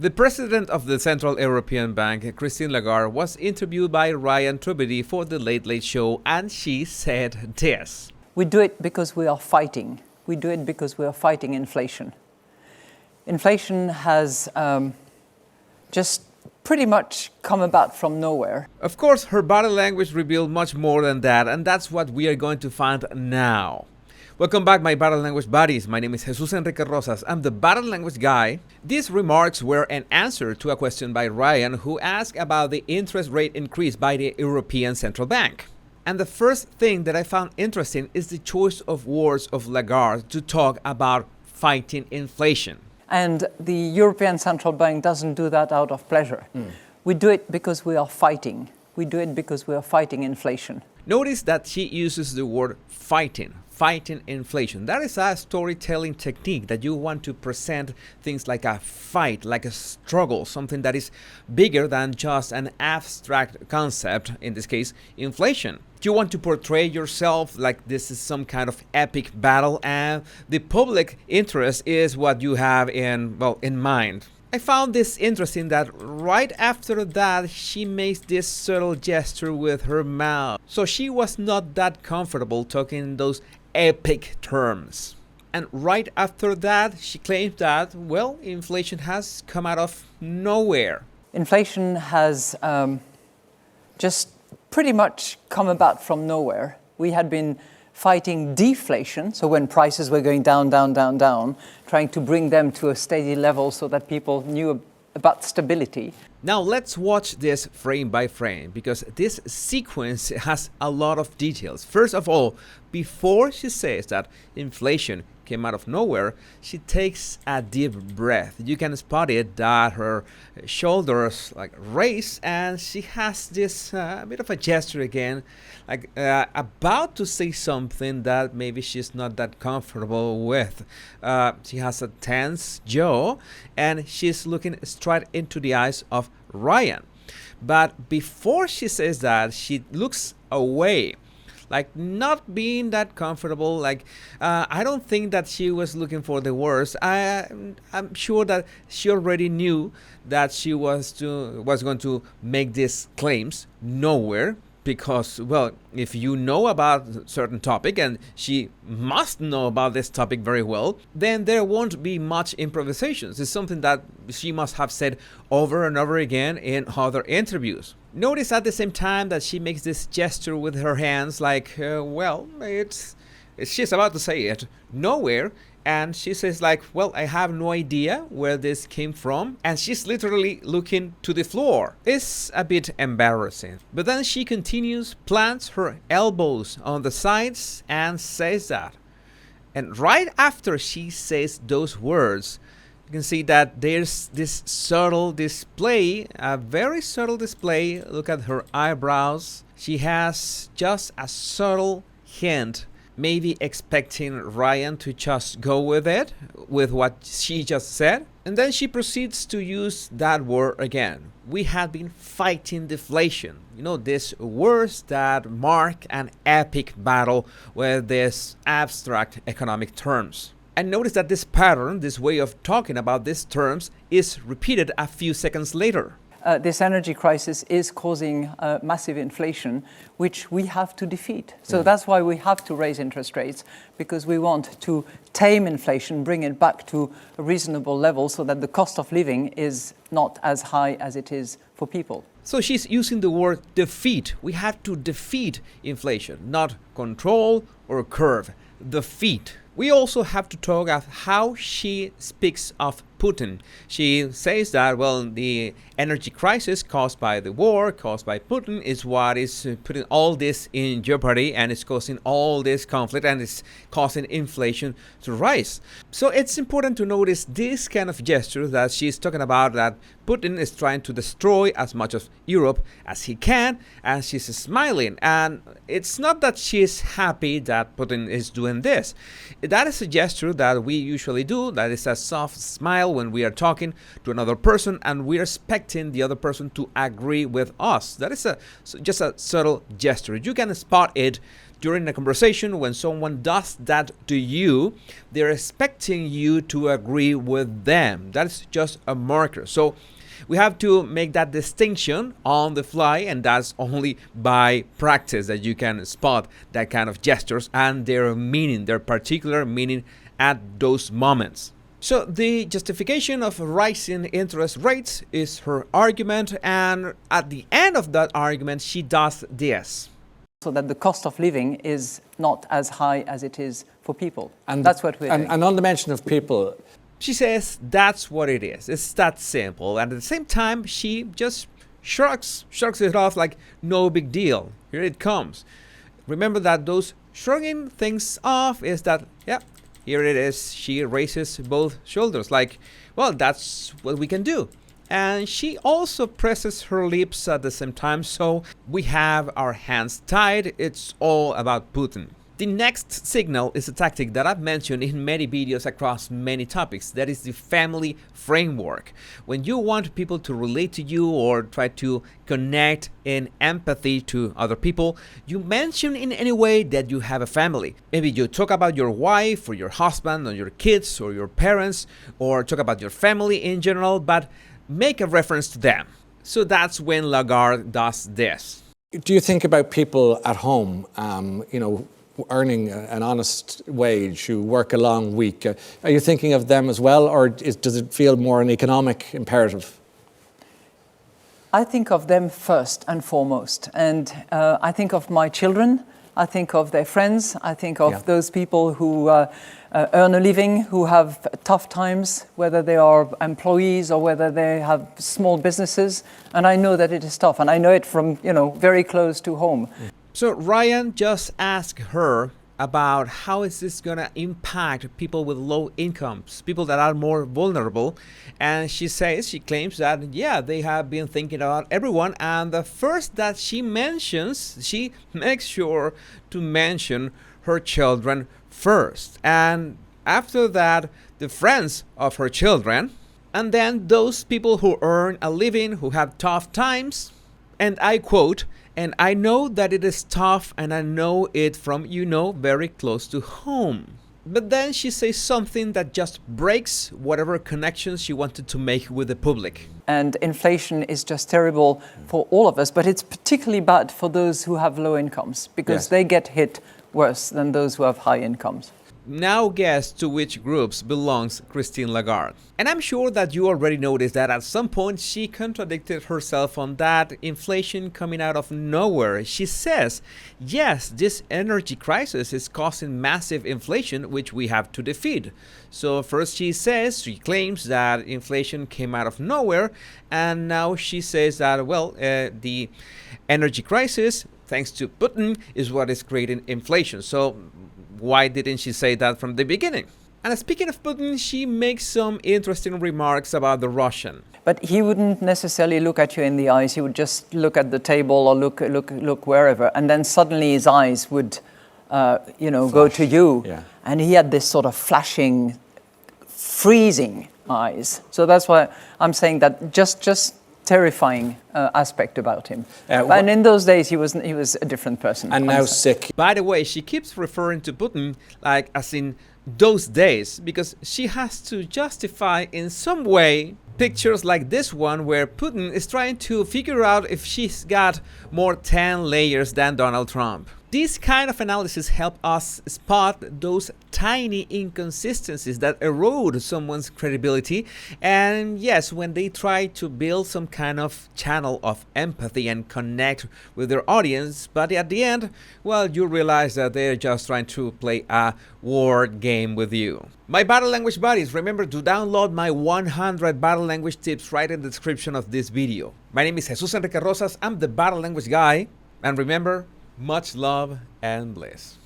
The president of the Central European Bank, Christine Lagarde, was interviewed by Ryan Tribbidy for the Late Late Show, and she said this. We do it because we are fighting. We do it because we are fighting inflation. Inflation has just pretty much come about from nowhere. Of course, her body language revealed much more than that, and that's what we are going to find now. Welcome back, my body language buddies. My name is Jesus Enrique Rosas. I'm the body language guy. These remarks were an answer to a question by Ryan, who asked about the interest rate increase by the European Central Bank. And the first thing that I found interesting is the choice of words of Lagarde to talk about fighting inflation. And the European Central Bank doesn't do that out of pleasure. We do it because we are fighting. We do it because we are fighting inflation. Notice that she uses the word fighting inflation. That is a storytelling technique that you want to present things like a fight, like a struggle, something that is bigger than just an abstract concept, in this case, inflation. You want to portray yourself like this is some kind of epic battle, and the public interest is what you have in mind. I found this interesting that right after that she makes this subtle gesture with her mouth. So she was not that comfortable talking in those epic terms. And right after that she claims that, inflation has come out of nowhere. Inflation has just pretty much come about from nowhere. We had been fighting deflation, so when prices were going down, trying to bring them to a steady level so that people knew about stability. Now let's watch this frame by frame, because this sequence has a lot of details. First of all, before she says that inflation came out of nowhere, she takes a deep breath. You can spot it that her shoulders raise, and she has this bit of a gesture again, about to say something that maybe she's not that comfortable with. She has a tense jaw, and she's looking straight into the eyes of Ryan. But before she says that, she looks away, not being that comfortable. I don't think that she was looking for the worst. I'm sure that she already knew that she was going to make these claims nowhere, because, if you know about a certain topic, and she must know about this topic very well, then there won't be much improvisations. It's something that she must have said over and over again in other interviews. Notice at the same time that she makes this gesture with her hands she's about to say it, nowhere. And she says I have no idea where this came from. And she's literally looking to the floor. It's a bit embarrassing. But then she continues, plants her elbows on the sides, and says that. And right after she says those words, you can see that there's this subtle display, a very subtle display. Look at her eyebrows. She has just a subtle hint, maybe expecting Ryan to just go with it, with what she just said. And then she proceeds to use that word again. We had been fighting deflation. These words that mark an epic battle with these abstract economic terms. And notice that this pattern, this way of talking about these terms, is repeated a few seconds later. This energy crisis is causing massive inflation, which we have to defeat. So that's why we have to raise interest rates, because we want to tame inflation, bring it back to a reasonable level so that the cost of living is not as high as it is for people. So she's using the word defeat. We have to defeat inflation, not control or curb. Defeat. We also have to talk about how she speaks of Putin. She says that, the energy crisis caused by the war, caused by Putin, is what is putting all this in jeopardy, and it's causing all this conflict, and it's causing inflation to rise. So it's important to notice this kind of gesture that she's talking about, that Putin is trying to destroy as much of Europe as he can, and she's smiling. And it's not that she's happy that Putin is doing this. That is a gesture that we usually do. That is a soft smile when we are talking to another person and we are expecting the other person to agree with us. That is just a subtle gesture. You can spot it during a conversation when someone does that to you. They're expecting you to agree with them. That's just a marker. So we have to make that distinction on the fly, and that's only by practice that you can spot that kind of gestures and their meaning, their particular meaning at those moments. So the justification of rising interest rates is her argument, and at the end of that argument, she does this. So that the cost of living is not as high as it is for people. And that's what we're doing. And on the mention of people, she says that's what it is. It's that simple. And at the same time, she just shrugs it off like no big deal. Here it comes. Remember that those shrugging things off is that, yeah, here it is. She raises both shoulders like, well, that's what we can do. And she also presses her lips at the same time, so we have our hands tied. It's all about Putin. The next signal is a tactic that I've mentioned in many videos across many topics. That is the family framework. When you want people to relate to you or try to connect in empathy to other people, you mention in any way that you have a family. Maybe you talk about your wife or your husband or your kids or your parents, or talk about your family in general, but make a reference to them. So that's when Lagarde does this. do you think about people at home, earning an honest wage, who work a long week? Are you thinking of them as well, or does it feel more an economic imperative? I think of them first and foremost. And I think of my children, I think of their friends, I think of those people who earn a living, who have tough times, whether they are employees or whether they have small businesses. And I know that it is tough, and I know it from, very close to home. So Ryan just asked her about how is this going to impact people with low incomes, people that are more vulnerable. And she claims that, they have been thinking about everyone. And the first that she mentions, she makes sure to mention her children first. And after that, the friends of her children. And then those people who earn a living, who have tough times. And I quote, "And I know that it is tough, and I know it from, very close to home." But then she says something that just breaks whatever connections she wanted to make with the public. And inflation is just terrible for all of us, but it's particularly bad for those who have low incomes, because they get hit worse than those who have high incomes. Now guess to which groups belongs Christine Lagarde. And I'm sure that you already noticed that at some point she contradicted herself on that inflation coming out of nowhere. She says, yes, this energy crisis is causing massive inflation, which we have to defeat. So first she claims that inflation came out of nowhere, and now she says that, the energy crisis, thanks to Putin, is what is creating inflation. So why didn't she say that from the beginning? And speaking of Putin, she makes some interesting remarks about the Russian. But he wouldn't necessarily look at you in the eyes. He would just look at the table or look wherever, and then suddenly his eyes would, go to you. Yeah. And he had this sort of flashing, freezing eyes. So that's why I'm saying that just terrifying aspect about him. And in those days, he was a different person. And now sick. By the way, she keeps referring to Putin like as in those days, because she has to justify in some way pictures like this one where Putin is trying to figure out if she's got more 10 layers than Donald Trump. This kind of analysis help us spot those tiny inconsistencies that erode someone's credibility. And yes, when they try to build some kind of channel of empathy and connect with their audience, but at the end, you realize that they're just trying to play a word game with you. My battle language buddies, remember to download my 100 battle language tips right in the description of this video. My name is Jesus Enrique Rosas. I'm the battle language guy. And remember, much love and bliss.